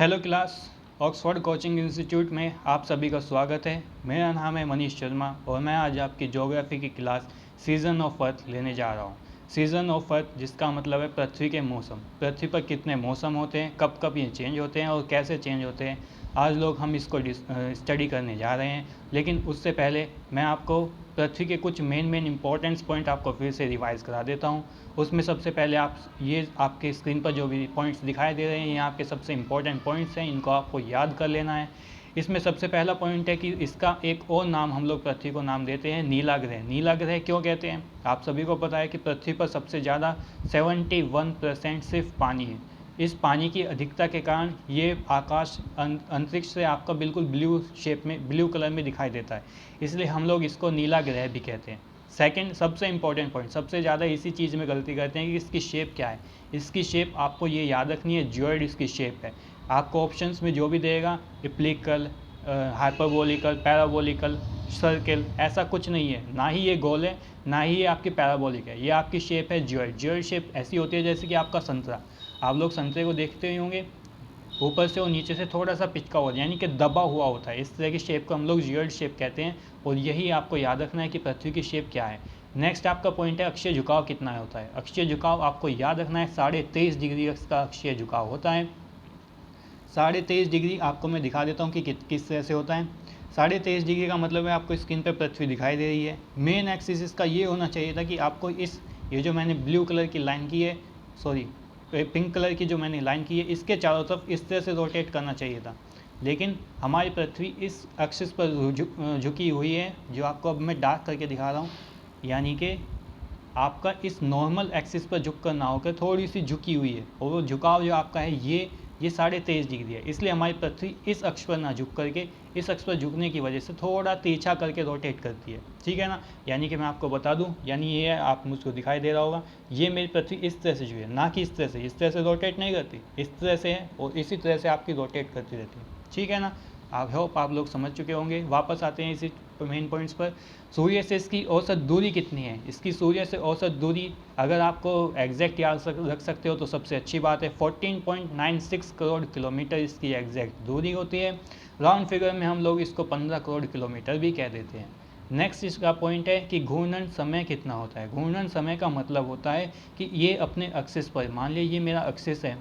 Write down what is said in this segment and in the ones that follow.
Hello class, Oxford coaching institute में आप सभी का स्वागत है। मेरा नाम है मनीष शर्मा और मैं आज आपकी ज्योग्राफी की क्लास सीज़न ऑफ अर्थ लेने जा रहा हूँ। सीज़न ऑफ अर्थ जिसका मतलब है पृथ्वी के मौसम। पृथ्वी पर कितने मौसम होते हैं, कब कब ये चेंज होते हैं और कैसे चेंज होते हैं, आज लोग हम इसको स्टडी करने जा रहे हैं। लेकिन उससे पहले मैं आपको पृथ्वी के कुछ मेन इंपॉर्टेंस पॉइंट आपको फिर से रिवाइज़ करा देता हूँ। उसमें सबसे पहले आप ये आपके स्क्रीन पर जो भी पॉइंट्स दिखाई दे रहे हैं, ये आपके सबसे इम्पोर्टेंट पॉइंट्स हैं, इनको आपको याद कर लेना है। इसमें सबसे पहला पॉइंट है कि इसका एक और नाम हम लोग पृथ्वी को नाम देते हैं नीला ग्रह। नीला ग्रह क्यों कहते हैं? आप सभी को पता है कि पृथ्वी पर सबसे ज़्यादा 71% सिर्फ पानी है। इस पानी की अधिकता के कारण ये आकाश अंतरिक्ष से आपका बिल्कुल ब्लू कलर में दिखाई देता है, इसलिए हम लोग इसको नीला ग्रह भी कहते हैं। सेकंड सबसे इंपॉर्टेंट पॉइंट, सबसे ज़्यादा इसी चीज़ में गलती करते हैं कि इसकी शेप क्या है। इसकी शेप आपको ये याद रखनी है, जियोइड इसकी शेप है। आपको ऑप्शंस में जो भी देगा इप्लिकल, हाइपरबोलिकल, पैराबोलिकल, सर्किल, ऐसा कुछ नहीं है। ना ही ये गोल है, ना ही ये आपकी पैराबोलिक है। ये आपकी शेप है जियोइड। जियोइड शेप ऐसी होती है जैसे कि आपका संतरा। आप लोग संतरे को देखते ही होंगे, ऊपर से और नीचे से थोड़ा सा पिचका हुआ, यानी कि दबा हुआ होता है। इस तरह की शेप को हम लोग जियोइड शेप कहते हैं और यही आपको याद रखना है कि पृथ्वी की शेप क्या है। नेक्स्ट आपका पॉइंट है अक्षीय झुकाव कितना होता है। अक्षीय झुकाव आपको याद रखना है 23.5 डिग्री का अक्षीय झुकाव होता है। 23.5 डिग्री आपको मैं दिखा देता हूँ कि किस तरह से होता है। 23.5 डिग्री का मतलब है आपको स्क्रीन पर पृथ्वी दिखाई दे रही है। मेन एक्सिस इसका ये होना चाहिए था कि आपको ये जो मैंने ब्लू कलर की लाइन की है, सॉरी पिंक कलर की जो मैंने लाइन की है, इसके चारों तरफ इस तरह से रोटेट करना चाहिए था। लेकिन हमारी पृथ्वी इस एक्सिस पर झुकी हुई है, जो आपको अब मैं डार्क करके दिखा रहा हूँ, यानी कि आपका इस नॉर्मल एक्सिस पर झुक कर ना होकर थोड़ी सी झुकी हुई है। और वो झुकाव जो आपका है ये 23.5 डिग्री है। इसलिए हमारी पृथ्वी इस अक्ष पर ना झुक करके इस अक्ष पर झुकने की वजह से थोड़ा तिरछा करके रोटेट करती है। ठीक है ना? यानी कि मैं आपको बता दूं, यानी ये आप मुझको दिखाई दे रहा होगा, ये मेरी पृथ्वी इस तरह से झुकी है, ना कि इस तरह से रोटेट नहीं करती, इस तरह से है और इसी तरह से आपकी रोटेट करती रहती है। ठीक है ना? आप होप आप लोग समझ चुके होंगे। वापस आते हैं इसी मेन पॉइंट्स पर। सूर्य से इसकी औसत दूरी कितनी है? इसकी सूर्य से औसत दूरी अगर आपको एग्जैक्ट याद रख सकते हो तो सबसे अच्छी बात है। 14.96 करोड़ किलोमीटर इसकी एग्जैक्ट दूरी होती है। राउंड फिगर में हम लोग इसको 15 करोड़ किलोमीटर भी कह देते हैं। नेक्स्ट इसका पॉइंट है कि घूर्णन समय कितना होता है। घूर्णन समय का मतलब होता है कि ये अपने एक्सिस पर, मान लीजिए ये मेरा एक्सिस है,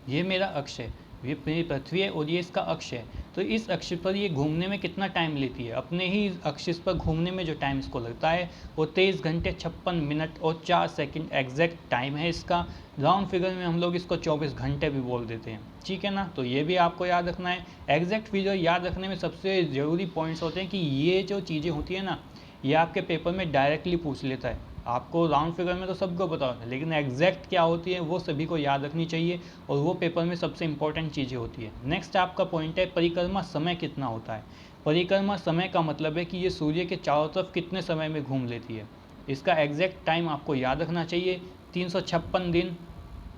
ये मेरा अक्ष है, ये मेरी पृथ्वी है और ये इसका अक्ष है, तो इस अक्ष पर ये घूमने में कितना टाइम लेती है। अपने ही अक्ष पर घूमने में जो टाइम इसको लगता है वो 23 घंटे 56 मिनट और 4 सेकंड एग्जैक्ट टाइम है इसका। राउंड फिगर में हम लोग इसको 24 घंटे भी बोल देते हैं। ठीक है ना? तो ये भी आपको याद रखना है। एग्जैक्ट फिगर याद रखने में सबसे ज़रूरी पॉइंट्स होते हैं कि ये जो चीज़ें होती है ना, ये आपके पेपर में डायरेक्टली पूछ लेता है। आपको राउंड फिगर में तो सबको पता होता है, लेकिन एग्जैक्ट क्या होती है वो सभी को याद रखनी चाहिए और वो पेपर में सबसे इंपॉर्टेंट चीज़ें होती है। नेक्स्ट आपका पॉइंट है परिक्रमा समय कितना होता है। परिक्रमा समय का मतलब है कि ये सूर्य के चारों तरफ कितने समय में घूम लेती है। इसका एग्जैक्ट टाइम आपको याद रखना चाहिए। 356 दिन,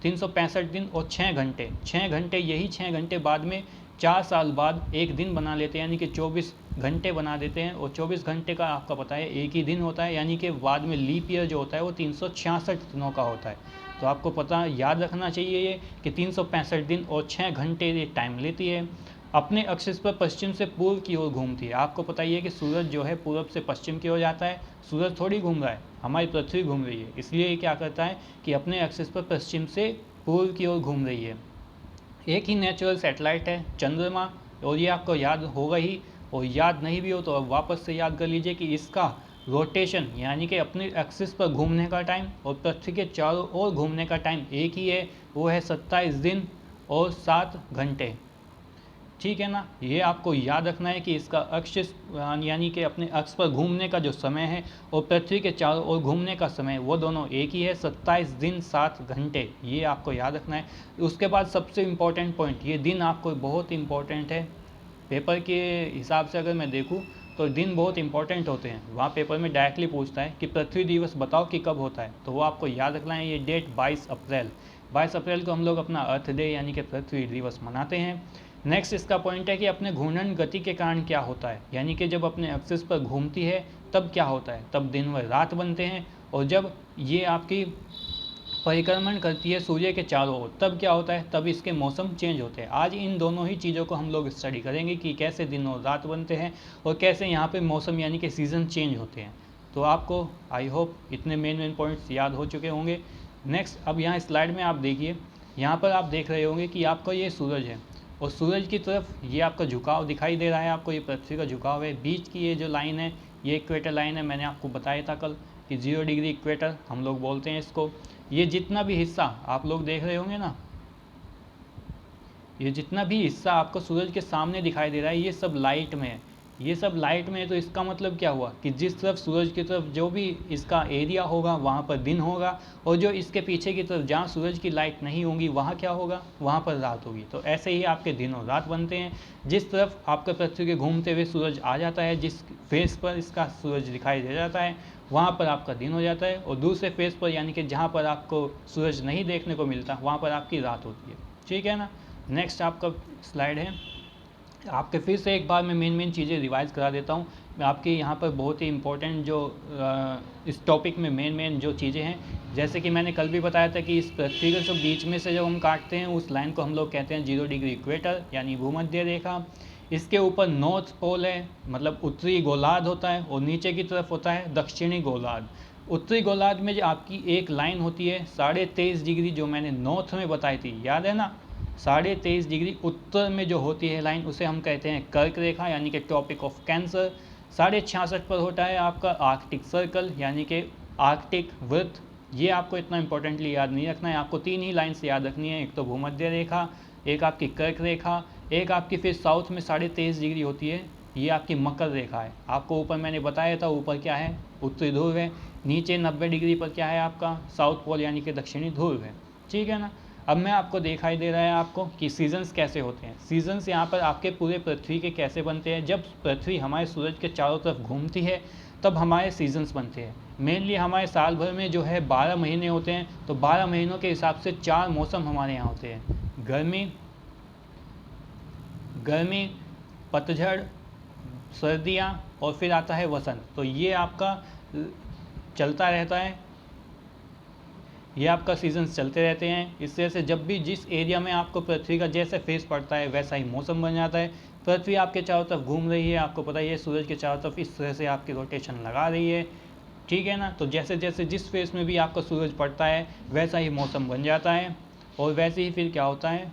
365 दिन और 6 घंटे। 6 घंटे, यही 6 घंटे बाद में 4 साल बाद एक दिन बना लेते हैं, यानी कि 24 घंटे बना देते हैं। और 24 घंटे का आपका पता है एक ही दिन होता है, यानी कि बाद में लीप ईयर जो होता है वो 366 दिनों का होता है। तो आपको पता याद रखना चाहिए ये कि 365 दिन और 6 घंटे ये टाइम लेती है। अपने एक्सिस पर पश्चिम से पूर्व की ओर घूमती है। आपको पता ही है कि सूरज जो है पूर्व से पश्चिम की ओर जाता है। सूरज थोड़ी घूम रहा है, हमारी पृथ्वी घूम रही है। इसलिए ये क्या करता है कि अपने एक्सिस पर पश्चिम से पूर्व की ओर घूम रही है। एक ही नेचुरल सैटेलाइट है चंद्रमा, और ये आपको याद होगा ही, और याद नहीं भी हो तो अब वापस से याद कर लीजिए कि इसका रोटेशन यानी कि अपने एक्सिस पर घूमने का टाइम और पृथ्वी के चारों ओर घूमने का टाइम एक ही है, वो है 27 दिन और 7 घंटे। ठीक है ना? ये आपको याद रखना है कि इसका अक्ष यानी कि अपने अक्ष पर घूमने का जो समय है और पृथ्वी के चारों ओर घूमने का समय वो दोनों एक ही है, 27 दिन 7 घंटे। ये आपको याद रखना है। उसके बाद सबसे इम्पोर्टेंट पॉइंट, ये दिन आपको बहुत इम्पोर्टेंट है। पेपर के हिसाब से अगर मैं देखूँ तो दिन बहुत इंपॉर्टेंट होते हैं। वहाँ पेपर में डायरेक्टली पूछता है कि पृथ्वी दिवस बताओ कि कब होता है, तो वो आपको याद रखना है। ये डेट 22 अप्रैल, 22 अप्रैल को हम लोग अपना अर्थ डे यानी कि पृथ्वी दिवस मनाते हैं। नेक्स्ट इसका पॉइंट है कि अपने घूर्णन गति के कारण क्या होता है, यानी कि जब अपने एक्सिस पर घूमती है तब क्या होता है, तब दिन व रात बनते हैं। और जब ये आपकी परिक्रमण करती है सूर्य के चारों ओर, तब क्या होता है, तब इसके मौसम चेंज होते हैं। आज इन दोनों ही चीज़ों को हम लोग स्टडी करेंगे कि कैसे दिन और रात बनते हैं और कैसे यहाँ पे मौसम यानी कि सीज़न चेंज होते हैं। तो आपको आई होप इतने मेन पॉइंट्स याद हो चुके होंगे। नेक्स्ट, अब यहाँ स्लाइड में आप देखिए, यहाँ पर आप देख रहे होंगे कि आपका ये सूरज है और सूरज की तरफ ये आपका झुकाव दिखाई दे रहा है, आपको ये पृथ्वी का झुकाव है। बीच की ये जो लाइन है ये इक्वेटर लाइन है, मैंने आपको बताया था कल कि 0 डिग्री इक्वेटर हम लोग बोलते हैं इसको। ये जितना भी हिस्सा आप लोग देख रहे होंगे ना, ये जितना भी हिस्सा आपको सूरज के सामने दिखाई दे रहा है ये सब लाइट में है, ये सब लाइट में है। तो इसका मतलब क्या हुआ कि जिस तरफ सूरज की तरफ जो भी इसका एरिया होगा वहाँ पर दिन होगा, और जो इसके पीछे की तरफ जहाँ सूरज की लाइट नहीं होगी वहाँ क्या होगा, वहाँ पर रात होगी। तो ऐसे ही आपके दिन और रात बनते हैं। जिस तरफ आपके पृथ्वी के घूमते हुए सूरज आ जाता है, जिस फेस पर इसका सूरज दिखाई दे जाता है वहाँ पर आपका दिन हो जाता है, और दूसरे फेस पर यानी कि जहाँ पर आपको सूरज नहीं देखने को मिलता वहाँ पर आपकी रात होती है। ठीक है ना। नेक्स्ट आपका स्लाइड है, आपके फिर से एक बार मैं मेन चीज़ें रिवाइज करा देता हूँ। मैं आपके यहाँ पर बहुत ही इंपॉर्टेंट जो इस टॉपिक में मेन जो चीज़ें हैं, जैसे कि मैंने कल भी बताया था कि इस पृथ्वी के जो बीच में से जब हम काटते हैं उस लाइन को हम लोग कहते हैं 0 डिग्री इक्वेटर यानी भूमध्य रेखा। इसके ऊपर नॉर्थ पोल है, मतलब उत्तरी गोलार्ध होता है, और नीचे की तरफ होता है दक्षिणी गोलार्ध। उत्तरी गोलार्ध में जो आपकी एक लाइन होती है 23.5 डिग्री, जो मैंने नॉर्थ में बताई थी, याद है ना, 23.5 डिग्री उत्तर में जो होती है लाइन उसे हम कहते हैं कर्क रेखा यानी कि टॉपिक ऑफ कैंसर। 66.5 पर होता है आपका आर्कटिक सर्कल यानी कि आर्कटिक वृत्त। ये आपको इतना इंपॉर्टेंटली याद नहीं रखना है, आपको 3 ही लाइन से याद रखनी है, एक तो भूमध्य रेखा, एक आपकी कर्क रेखा, एक आपकी फिर साउथ में 23.5 डिग्री होती है, ये आपकी मकर रेखा है। आपको ऊपर मैंने बताया था, ऊपर क्या है, उत्तरी ध्रुव है, नीचे 90 डिग्री पर क्या है आपका साउथ पोल यानी कि दक्षिणी ध्रुव है। ठीक है ना। अब मैं आपको दिखाई दे रहा है आपको कि सीजन्स कैसे होते हैं। सीजन्स यहाँ पर आपके पूरे पृथ्वी के कैसे बनते हैं, जब पृथ्वी हमारे सूरज के चारों तरफ घूमती है तब हमारे सीजन्स बनते हैं। मेनली हमारे साल भर में जो है 12 महीने होते हैं, तो 12 महीनों के हिसाब से 4 मौसम हमारे यहाँ होते हैं, गर्मी, पतझड़, सर्दियाँ और फिर आता है वसंत। तो ये आपका चलता रहता है, ये आपका सीजन्स चलते रहते हैं। इस तरह से जब भी जिस एरिया में आपको पृथ्वी का जैसे फेस पड़ता है वैसा ही मौसम बन जाता है। पृथ्वी आपके चारों तरफ घूम रही है, आपको पता ही है सूरज के चारों तरफ इस तरह से आपकी रोटेशन लगा रही है। ठीक है ना। तो जैसे जैसे जिस फेस में भी आपका सूरज पड़ता है वैसा ही मौसम बन जाता है, और वैसे ही फिर क्या होता है,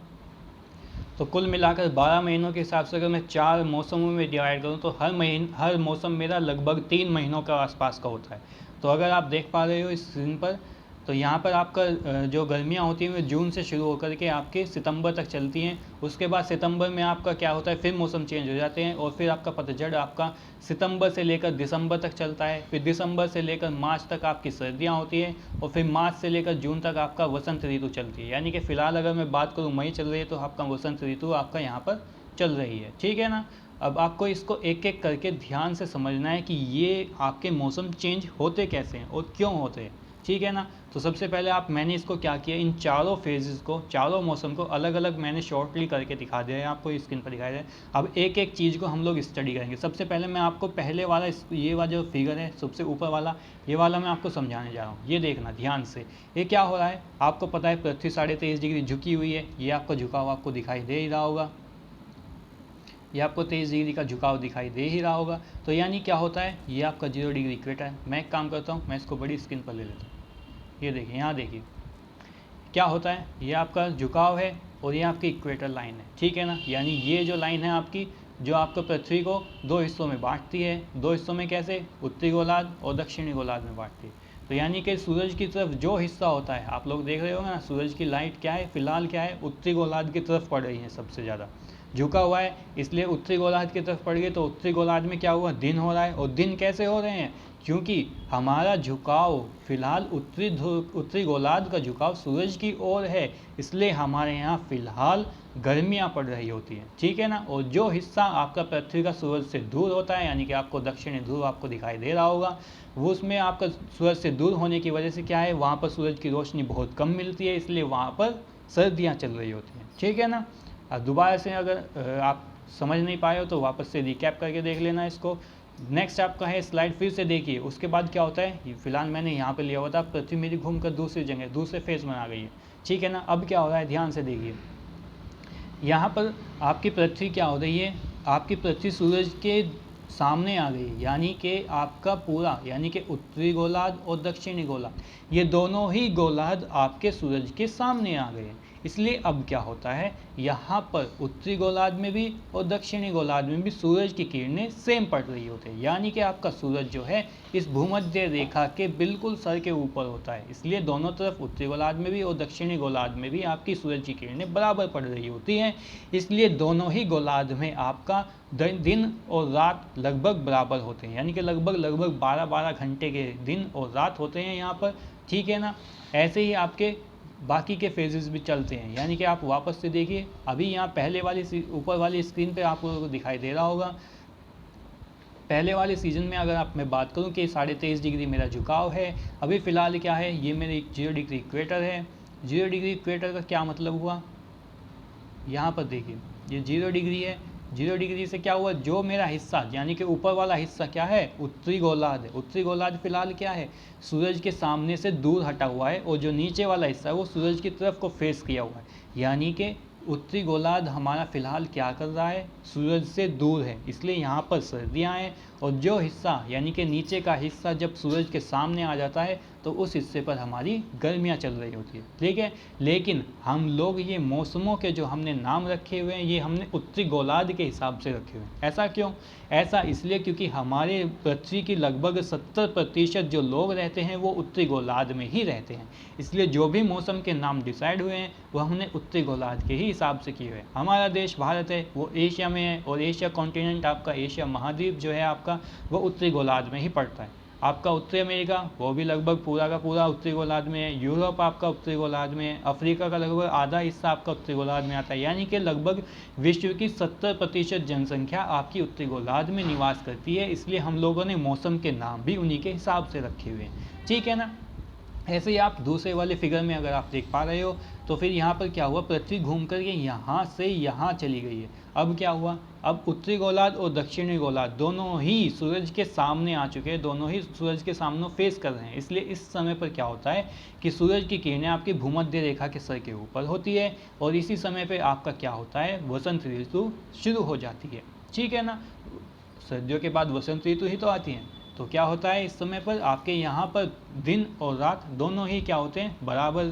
तो कुल मिलाकर 12 महीनों के हिसाब से अगर मैं 4 मौसमों में डिवाइड करूँ तो हर मौसम मेरा लगभग 3 महीनों का आसपास का होता है। तो अगर आप देख पा रहे हो इस स्क्रीन पर, तो यहाँ पर आपका जो गर्मियाँ होती हैं वो जून से शुरू होकर के आपके सितंबर तक चलती हैं। उसके बाद सितंबर में आपका क्या होता है, फिर मौसम चेंज हो जाते हैं, और फिर आपका पतझड़ आपका सितंबर से लेकर दिसंबर तक चलता है। फिर दिसंबर से लेकर मार्च तक आपकी सर्दियाँ होती हैं, और फिर मार्च से लेकर जून तक आपका वसंत ऋतु चलती है। यानी कि फ़िलहाल अगर मैं बात करूँ मई चल रही है तो आपका वसंत ऋतु आपका यहाँ पर चल रही है। ठीक है ना। अब आपको इसको एक एक करके ध्यान से समझना है कि ये आपके मौसम चेंज होते कैसे हैं और क्यों होते हैं। ठीक है ना। तो सबसे पहले मैंने इसको क्या किया, इन चारों फेजेस को, चारों मौसम को अलग अलग मैंने शॉर्टली करके दिखा दिया है, आपको स्क्रीन पर दिखाया है। अब एक एक चीज़ को हम लोग स्टडी करेंगे। सबसे पहले मैं आपको पहले वाला ये वाला जो फिगर है सबसे ऊपर वाला, ये वाला मैं आपको समझाने जा रहा हूँ। ये देखना ध्यान से, ये क्या हो रहा है, आपको पता है पृथ्वी 23.5 डिग्री झुकी हुई है, ये आपका झुकाव आपको दिखाई दे ही रहा होगा, ये आपको 23 डिग्री का झुकाव दिखाई दे ही रहा होगा। तो यानी क्या होता है, ये आपका 0 डिग्री इक्वेटर है। मैं एक काम करता हूँ, मैं इसको बड़ी स्क्रीन पर ले लेता हूँ। ये देखिए, यहाँ देखिए क्या होता है, ये आपका झुकाव है और ये आपकी इक्वेटर लाइन है। ठीक है ना। यानी ये जो लाइन है आपकी, जो आपको पृथ्वी को 2 हिस्सों में बांटती है। 2 हिस्सों में कैसे, उत्तरी गोलार्ध और दक्षिणी गोलार्ध में बांटती है। तो यानी कि सूरज की तरफ जो हिस्सा होता है, आप लोग देख रहे होंगे ना, सूरज की लाइट क्या है, फिलहाल क्या है, उत्तरी गोलार्ध की तरफ पड़ रही है, सबसे ज़्यादा झुका हुआ है, इसलिए उत्तरी गोलार्ध की तरफ पड़ गई। तो उत्तरी गोलार्ध में क्या हुआ, दिन हो रहा है। और दिन कैसे हो रहे हैं, क्योंकि हमारा झुकाव फिलहाल उत्तरी गोलार्ध का झुकाव सूरज की ओर है, इसलिए हमारे यहाँ फिलहाल गर्मियाँ पड़ रही होती हैं। ठीक है ना। और जो हिस्सा आपका पृथ्वी का सूरज से दूर होता है, यानी कि आपको दक्षिणी ध्रुव आपको दिखाई दे रहा होगा, वो उसमें आपका सूरज से दूर होने की वजह से क्या है, वहाँ पर सूरज की रोशनी बहुत कम मिलती है, इसलिए वहाँ पर सर्दियाँ चल रही होती हैं। ठीक है ना। दोबारा से अगर आप समझ नहीं पाए हो तो वापस से रिकैप करके देख लेना इसको। नेक्स्ट आपका है स्लाइड, फिर से देखिए उसके बाद क्या होता है। फिलहाल मैंने यहाँ पे लिया हुआ था, पृथ्वी मेरी घूमकर दूसरी जगह दूसरे फेज में आ गई है, ठीक है ना। अब क्या हो रहा है, ध्यान से देखिए, यहाँ पर आपकी पृथ्वी क्या हो रही है, आपकी पृथ्वी सूरज के सामने आ गई, यानी कि आपका पूरा, यानी कि उत्तरी गोलार्ध और दक्षिणी गोलार्ध, ये दोनों ही गोलार्ध आपके सूरज के सामने आ गए। इसलिए अब क्या होता है, यहाँ पर उत्तरी गोलार्ध में भी और दक्षिणी गोलार्ध में भी सूरज की किरणें सेम पड़ रही होती है, यानी कि आपका सूरज जो है इस भूमध्य रेखा के बिल्कुल सर के ऊपर होता है। इसलिए दोनों तरफ उत्तरी गोलार्ध में भी और दक्षिणी गोलार्ध में भी आपकी सूरज की किरणें बराबर पड़ रही होती हैं। इसलिए दोनों ही गोलार्ध में आपका दिन और रात लगभग बराबर होते हैं, यानी कि लगभग 12-12 घंटे के दिन और रात होते हैं यहाँ पर, ठीक है ना। ऐसे ही आपके बाकी के फेजेस भी चलते हैं, यानी कि आप वापस से देखिए, अभी यहाँ पहले वाली ऊपर वाली स्क्रीन पे आप लोगों को दिखाई दे रहा होगा, पहले वाले सीजन में अगर आप मैं बात करूँ कि 23.5 डिग्री मेरा झुकाव है। अभी फ़िलहाल क्या है, ये मेरे 0 डिग्री इक्वेटर है। 0 डिग्री इक्वेटर का क्या मतलब हुआ, यहाँ पर देखिए ये 0 डिग्री है। 0 डिग्री से क्या हुआ, जो मेरा हिस्सा यानी कि ऊपर वाला हिस्सा क्या है, उत्तरी गोलार्ध है। उत्तरी गोलार्ध फिलहाल क्या है, सूरज के सामने से दूर हटा हुआ है, और जो नीचे वाला हिस्सा है वो सूरज की तरफ को फेस किया हुआ है, यानी कि उत्तरी गोलार्ध हमारा फिलहाल क्या कर रहा है, सूरज से दूर है, इसलिए यहाँ पर सर्दियाँ हैं। और जो हिस्सा यानी कि नीचे का हिस्सा जब सूरज के सामने आ जाता है तो उस हिस्से पर हमारी गर्मियाँ चल रही होती है, ठीक है। लेकिन हम लोग ये मौसमों के जो हमने नाम रखे हुए हैं, ये हमने उत्तरी गोलार्ध के हिसाब से रखे हुए हैं। ऐसा क्यों, ऐसा इसलिए क्योंकि हमारे पृथ्वी की लगभग 70% जो लोग रहते हैं वो उत्तरी गोलार्ध में ही रहते हैं। इसलिए जो भी मौसम के नाम डिसाइड हुए हैं वो हमने उत्तरी गोलार्ध के ही हिसाब से किए हुए हैं। हमारा देश भारत है वो एशिया में है, और एशिया कॉन्टिनेंट आपका, एशिया महाद्वीप जो है आपका, वो उत्तरी गोलार्ध में ही पड़ता है। आपका उत्तरी अमेरिका वो भी लगभग पूरा का पूरा उत्तरी गोलार्ध में है। यूरोप आपका उत्तरी गोलार्ध में है। अफ्रीका का लगभग आधा हिस्सा आपका उत्तरी गोलार्ध में आता है, यानी कि लगभग विश्व की 70% जनसंख्या आपकी उत्तरी गोलार्ध में निवास करती है। इसलिए हम लोगों ने मौसम के नाम भी उन्हीं के हिसाब से रखे हुए हैं, ठीक है ना। ऐसे ही आप दूसरे वाले फिगर में अगर आप देख पा रहे हो तो फिर यहाँ पर क्या हुआ, पृथ्वी घूम करके यहाँ से यहाँ चली गई है। अब क्या हुआ, अब उत्तरी गोलार्ध और दक्षिणी गोलार्ध दोनों ही सूरज के सामने आ चुके हैं, दोनों ही सूरज के सामने फेस कर रहे हैं। इसलिए इस समय पर क्या होता है कि सूरज की किरणें आपकी भूमध्य रेखा के सर के ऊपर होती है, और इसी समय पर आपका क्या होता है, वसंत ऋतु शुरू हो जाती है, ठीक है ना। सर्दियों के बाद वसंत ऋतु ही तो आती है। तो क्या होता है, इस समय पर आपके यहाँ पर दिन और रात दोनों ही क्या होते हैं, बराबर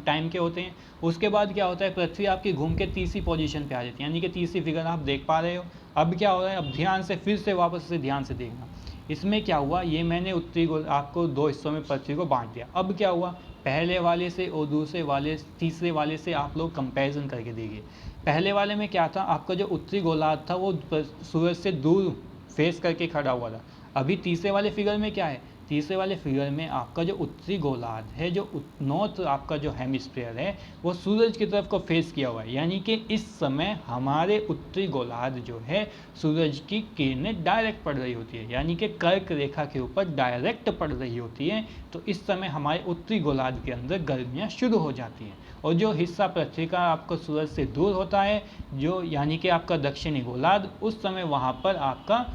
टाइम के होते हैं। उसके बाद क्या होता है, पृथ्वी आपकी घूम के तीसरी पोजीशन पे आ जाती है, यानी कि तीसरी फिगर आप देख पा रहे हो। अब क्या हो रहा है, अब ध्यान से फिर से वापस से ध्यान से देखना। इसमें क्या हुआ, ये मैंने आपको 2 हिस्सों में पृथ्वी को बांट दिया। अब क्या हुआ, पहले वाले से और दूसरे वाले तीसरे वाले से आप लोग कंपेरिजन करके देखिए। पहले वाले में क्या था, आपका जो उत्तरी गोलार्ध था वो सूरज से दूर फेस करके खड़ा हुआ था। अभी तीसरे वाले फिगर में क्या है, तीसरे वाले फिगर में आपका जो उत्तरी गोलार्ध है, जो नॉर्थ आपका जो हेमिस्फीयर है वो सूरज की तरफ को फेस किया हुआ है, यानी कि इस समय हमारे उत्तरी गोलार्ध जो है सूरज की किरणें डायरेक्ट पड़ रही होती है, यानी कि कर्क रेखा के ऊपर डायरेक्ट पड़ रही होती है। तो इस समय हमारे उत्तरी गोलार्ध के अंदर गर्मियाँ शुरू हो जाती हैं, और जो हिस्सा पृथ्वी का आपका सूरज से दूर होता है, जो यानी कि आपका दक्षिणी गोलार्ध, उस समय वहाँ पर आपका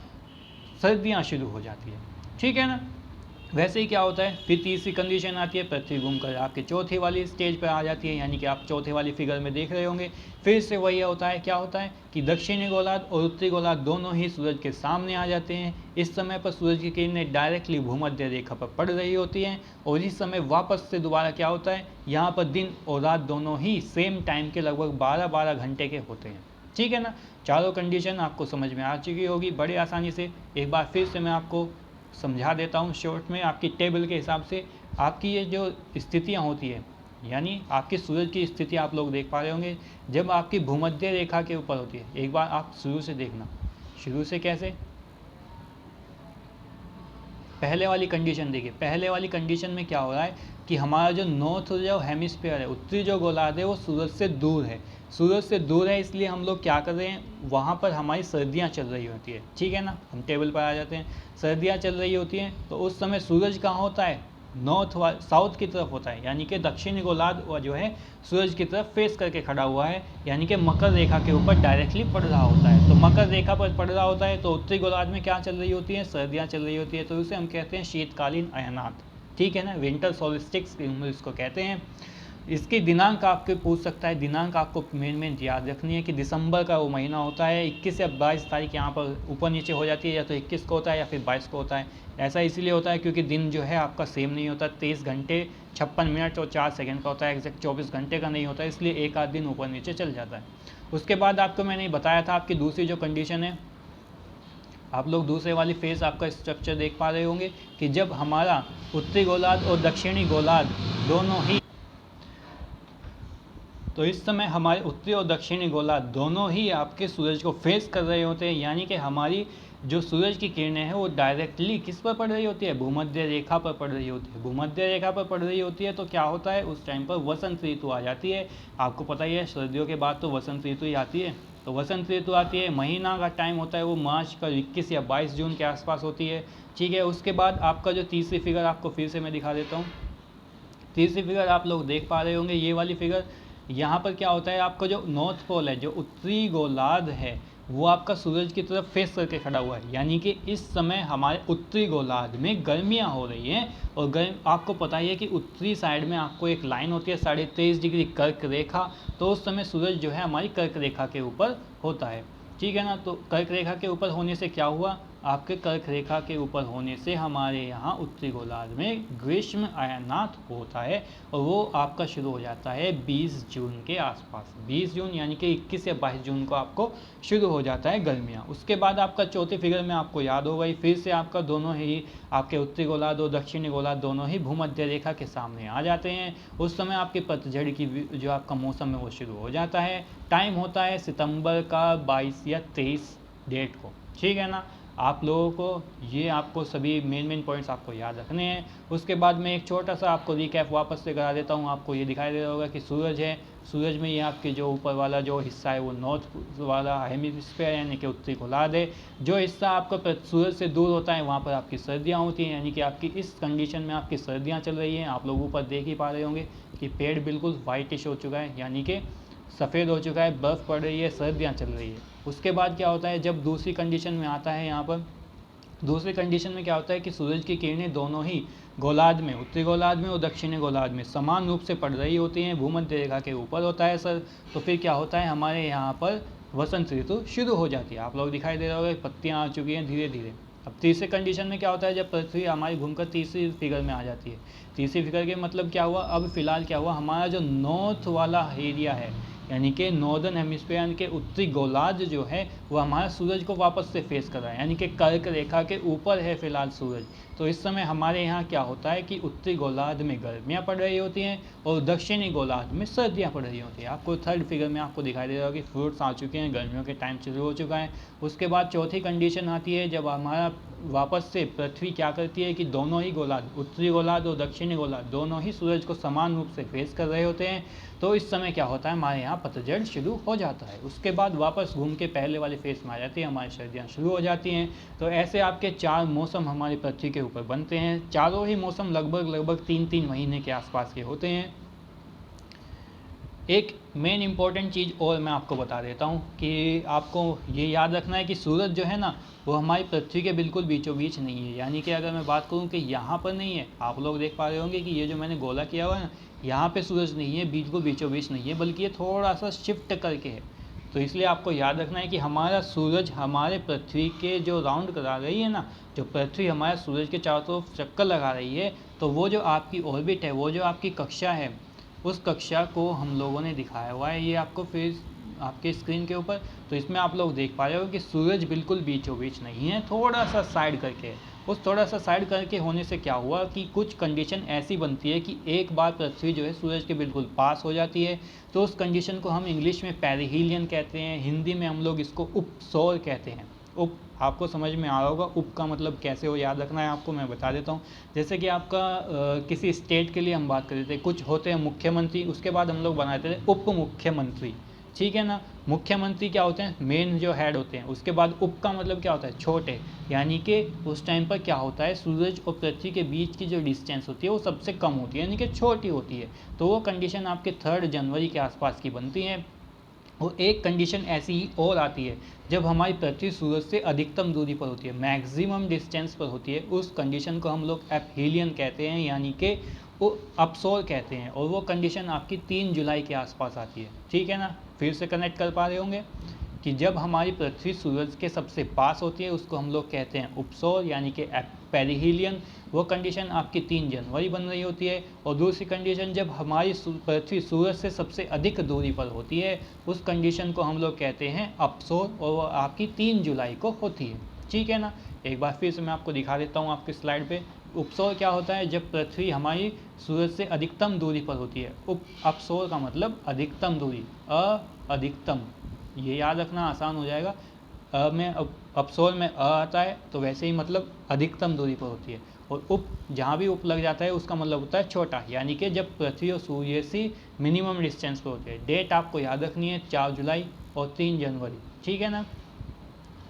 सर्दियाँ शुरू हो जाती है, ठीक है ना। वैसे ही क्या होता है, फिर तीसरी कंडीशन आती है, पृथ्वी घूमकर आपके चौथी वाली स्टेज पर आ जाती है, यानी कि आप चौथे वाली फिगर में देख रहे होंगे। फिर से वही होता है, क्या होता है कि दक्षिणी गोलार्ध और उत्तरी गोलार्ध दोनों ही सूरज के सामने आ जाते हैं। इस समय पर सूरज की किरणें डायरेक्टली भूमध्य रेखा पर पड़ रही होती हैं, और इस समय वापस से दोबारा क्या होता है, यहाँ पर दिन और रात दोनों ही सेम टाइम के लगभग 12-12 घंटे के होते हैं, ठीक है ना। चारों कंडीशन आपको समझ में आ चुकी होगी बड़े आसानी से। एक बार फिर से मैं आपको समझा देता हूँ शॉर्ट में, आपकी टेबल के हिसाब से आपकी ये जो स्थितियाँ होती है, यानी आपकी सूरज की स्थिति आप लोग देख पा रहे होंगे जब आपकी भूमध्य रेखा के ऊपर होती है। एक बार आप शुरू से देखना, शुरू से कैसे, पहले वाली कंडीशन देखिए। पहले वाली कंडीशन में क्या हो रहा है कि हमारा जो नॉर्थ जो हेमिस्फीयर है, उत्तरी जो गोलार्ध है वो सूरज से दूर है। सूरज से दूर है इसलिए हम लोग क्या कर रहे हैं, वहाँ पर हमारी सर्दियाँ चल रही होती है, ठीक है ना। हम टेबल पर आ जाते हैं, सर्दियाँ चल रही होती हैं तो उस समय सूरज कहाँ होता है, नॉर्थ साउथ की तरफ होता है, यानी कि दक्षिणी गोलार्ध जो है सूरज की तरफ फेस करके खड़ा हुआ है, यानी कि मकर रेखा के ऊपर डायरेक्टली पड़ रहा होता है। तो मकर रेखा पर पड़ रहा होता है तो उत्तरी गोलार्ध में क्या चल रही होती है, सर्दियाँ चल रही होती है, तो उसे हम कहते हैं शीतकालीन अयनात, ठीक है ना, विंटर सोल्स्टिक्स इसको कहते हैं। इसकी दिनांक आपके पूछ सकता है, दिनांक आपको मेन याद रखनी है कि दिसंबर का वो महीना होता है, 21 या 22 तारीख यहाँ पर ऊपर नीचे हो जाती है, या तो 21 को होता है या फिर 22 को होता है। ऐसा इसलिए होता है क्योंकि दिन जो है आपका सेम नहीं होता, 23 घंटे 56 मिनट और 4 सेकंड का होता है, एग्जैक्ट 24 घंटे का नहीं होता है, इसलिए एक आध दिन ऊपर नीचे चल जाता है। उसके बाद आपको मैंने बताया था आपकी दूसरी जो कंडीशन है, आप लोग दूसरे वाली फेज़ आपका स्ट्रक्चर देख पा रहे होंगे कि जब हमारा उत्तरी गोलार्ध और दक्षिणी गोलार्ध दोनों ही, तो इस समय हमारे उत्तरी और दक्षिणी गोलार्ध दोनों ही आपके सूरज को फेस कर रहे होते हैं, यानी कि हमारी जो सूरज की किरणें हैं वो डायरेक्टली किस पर पड़ रही होती है, भूमध्य रेखा पर पड़ रही होती है। भूमध्य रेखा पर पड़ रही होती है तो क्या होता है, उस टाइम पर वसंत ऋतु आ जाती है। आपको पता ही है सर्दियों के बाद तो वसंत ऋतु ही आती है। तो वसंत ऋतु आती है, महीना का टाइम होता है वो मार्च का 21 या 22 जून के आसपास होती है, ठीक है। उसके बाद आपका जो तीसरी फिगर आपको फिर से मैं दिखा देता हूँ। तीसरी फिगर आप लोग देख पा रहे होंगे, ये वाली फिगर, यहाँ पर क्या होता है, आपका जो नॉर्थ पोल है, जो उत्तरी गोलार्ध है, वो आपका सूरज की तरफ फेस करके खड़ा हुआ है, यानी कि इस समय हमारे उत्तरी गोलार्ध में गर्मियाँ हो रही हैं। और आपको पता ही है कि उत्तरी साइड में आपको एक लाइन होती है 23.5 डिग्री कर्क रेखा, तो उस समय सूरज जो है हमारी कर्क रेखा के ऊपर होता है, ठीक है ना। तो कर्क रेखा के ऊपर होने से क्या हुआ, आपके कर्क रेखा के ऊपर होने से हमारे यहाँ उत्तरी गोलार्ध में ग्रीष्म अयनात होता है, और वो आपका शुरू हो जाता है 20 जून के आसपास। 20 जून यानी कि 21 या 22 जून को आपको शुरू हो जाता है गर्मियाँ। उसके बाद आपका चौथी फिगर में आपको याद होगा ही, फिर से आपका दोनों ही आपके उत्तरी गोलार्ध और दक्षिणी गोलार्ध दोनों ही भूमध्य रेखा के सामने आ जाते हैं। उस समय आपके पतझड़ की जो आपका मौसम है वो शुरू हो जाता है। टाइम होता है सितंबर का 22 या 23 डेट को, ठीक है ना। आप लोगों को ये आपको सभी मेन पॉइंट्स आपको याद रखने हैं। उसके बाद मैं एक छोटा सा आपको रिकैप वापस से करा देता हूँ। आपको ये दिखाई दे रहा होगा कि सूरज है, सूरज में ये आपके जो ऊपर वाला जो हिस्सा है वो नॉर्थ वाला हेमिस्फीयर यानी कि उत्तरी गोलार्ध है। जो हिस्सा आपका सूरज से दूर होता है वहाँ पर आपकी सर्दियाँ होती हैं, यानी कि आपकी इस कंडीशन में आपकी सर्दियाँ चल रही हैं। आप लोग ऊपर देख ही पा रहे होंगे कि पेड़ बिल्कुल वाइटिश हो चुका है, यानी कि सफ़ेद हो चुका है, बर्फ़ पड़ रही है, सर्दियाँ चल रही है। उसके बाद क्या होता है, जब दूसरी कंडीशन में आता है, यहाँ पर दूसरी कंडीशन में क्या होता है कि सूरज की किरणें दोनों ही गोलार्ध में, उत्तरी गोलार्ध में और दक्षिणी गोलार्ध में समान रूप से पड़ रही होती हैं, भूमध्य रेखा के ऊपर होता है सर। तो फिर क्या होता है, हमारे यहाँ पर वसंत ऋतु शुरू हो जाती है। आप लोग दिखाई दे रहा होगा पत्तियाँ आ चुकी हैं धीरे धीरे। अब तीसरे कंडीशन में क्या होता है, जब पृथ्वी हमारी घूमकर तीसरी फिगर में आ जाती है। तीसरी फिगर के मतलब क्या हुआ, अब फिलहाल क्या हुआ, हमारा जो नॉर्थ वाला एरिया है, यानी कि नॉर्दर्न हेमिस्फीयर के उत्तरी गोलार्ध जो है वो हमारा सूरज को वापस से फेस कर रहा है, यानी कि कर्क रेखा के ऊपर है फिलहाल सूरज। तो इस समय हमारे यहाँ क्या होता है कि उत्तरी गोलार्ध में गर्मियाँ पड़ रही होती हैं और दक्षिणी गोलार्ध में सर्दियाँ पड़ रही होती हैं। आपको थर्ड फिगर में आपको दिखाई दे रहा होगा कि फ्रूट्स आ चुके हैं, गर्मियों के टाइम शुरू हो चुका है। उसके बाद चौथी कंडीशन आती है, जब हमारा वापस से पृथ्वी क्या करती है कि दोनों ही गोलार्ध, उत्तरी गोलार्ध और दक्षिणी गोलार्ध दोनों ही सूरज को समान रूप से फेस कर रहे होते हैं। तो इस समय क्या होता है, हमारे यहाँ पतझड़ शुरू हो जाता है। उसके बाद वापस घूम के पहले वाले फेस में आ जाती है, हमारी सर्दियाँ शुरू हो जाती हैं। तो ऐसे आपके 4 मौसम हमारी पृथ्वी के ऊपर बनते हैं। चारों ही मौसम लगभग 3-3 महीने के आसपास के होते हैं। एक मेन इम्पॉर्टेंट चीज़ और मैं आपको बता देता हूँ कि आपको ये याद रखना है कि सूरज जो है ना वो हमारी पृथ्वी के बिल्कुल बीचों बीच नहीं है। यानी कि अगर मैं बात करूँ कि यहाँ पर नहीं है, आप लोग देख पा रहे होंगे कि ये जो मैंने गोला किया हुआ है ना, यहाँ पे सूरज नहीं है, बिल्कुल बीचों बीच नहीं है, बल्कि ये थोड़ा सा शिफ्ट करके है। तो इसलिए आपको याद रखना है कि हमारा सूरज हमारे पृथ्वी के जो राउंड करा रही है ना, जो पृथ्वी हमारे सूरज के चारों तरफ चक्कर लगा रही है, तो वो जो आपकी ऑर्बिट है, वो जो आपकी कक्षा है, उस कक्षा को हम लोगों ने दिखाया हुआ है, ये आपको फिर आपके स्क्रीन के ऊपर। तो इसमें आप लोग देख पा रहे हो कि सूरज बिल्कुल बीचों बीच नहीं है, थोड़ा सा साइड करके है। उस थोड़ा सा साइड करके होने से क्या हुआ कि कुछ कंडीशन ऐसी बनती है कि एक बार पृथ्वी जो है सूरज के बिल्कुल पास हो जाती है, तो उस कंडीशन को हम इंग्लिश में पेरिहीलियन कहते हैं, हिंदी में हम लोग इसको उपसौर कहते हैं। उप आपको समझ में आ रहा होगा, उप का मतलब कैसे हो याद रखना है आपको, मैं बता देता हूँ। जैसे कि आपका किसी स्टेट के लिए हम बात कर रहे थे, कुछ होते हैं मुख्यमंत्री, उसके बाद हम लोग बनाते थे उप मुख्यमंत्री, ठीक है ना। मुख्यमंत्री क्या होते हैं, मेन जो हेड होते हैं। उसके बाद उप का मतलब क्या होता है, छोटे, यानी कि उस टाइम पर क्या होता है, सूरज और पृथ्वी के बीच की जो डिस्टेंस होती है वो सबसे कम होती है, यानी कि छोटी होती है। तो वो कंडीशन आपके 3 जनवरी के आसपास की बनती है। और एक कंडीशन ऐसी ही और आती है, जब हमारी पृथ्वी सूरज से अधिकतम दूरी पर होती है, मैक्सिमम डिस्टेंस पर होती है, उस कंडीशन को हम लोग एपहीलियन कहते हैं, यानी कि वो अपसोर कहते हैं। और वो कंडीशन आपकी 3 जुलाई के आसपास आती है, ठीक है ना। फिर से कनेक्ट कर पा रहे होंगे कि जब हमारी पृथ्वी सूरज के सबसे पास होती है उसको हम लोग कहते हैं उपसौर, यानी कि पेरिहीलियन। वो कंडीशन आपकी 3 जनवरी बन रही होती है। और दूसरी कंडीशन, जब हमारी पृथ्वी सूरज से सबसे अधिक दूरी पर होती है, उस कंडीशन को हम लोग कहते हैं अपसौर, और वो आपकी 3 जुलाई को होती है, ठीक है ना। एक बार फिर से मैं आपको दिखा देता हूँ आपकी स्लाइड पे। उपसौर क्या होता है, जब पृथ्वी हमारी सूरज से अधिकतम दूरी पर होती है। अपसौर का मतलब अधिकतम दूरी, अधिकतम, ये याद रखना आसान हो जाएगा। में अपसौर में आता है तो वैसे ही मतलब अधिकतम दूरी पर होती है। और उप, जहाँ भी उप लग जाता है उसका मतलब होता है छोटा, यानी कि जब पृथ्वी और सूर्य से मिनिमम डिस्टेंस पर होती है। डेट आपको याद रखनी है 4 जुलाई और 3 जनवरी, ठीक है ना।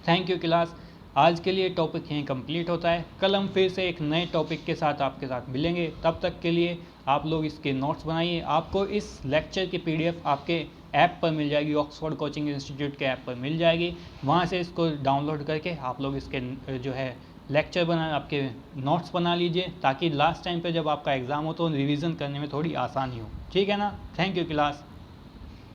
Thank you class. आज के लिए टॉपिक यहीं कंप्लीट होता है। कल हम फिर से एक नए टॉपिक के साथ आपके साथ मिलेंगे। तब तक के लिए आप लोग इसके नोट्स बनाइए। आपको इस लेक्चर की PDF आपके ऐप पर मिल जाएगी, ऑक्सफोर्ड कोचिंग इंस्टीट्यूट के ऐप पर मिल जाएगी। वहाँ से इसको डाउनलोड करके आप लोग इसके जो है लेक्चर आपके नोट्स बना लीजिए, ताकि लास्ट टाइम पे जब आपका एग्ज़ाम हो तो रिवीजन करने में थोड़ी आसानी हो, ठीक है ना। Thank you class.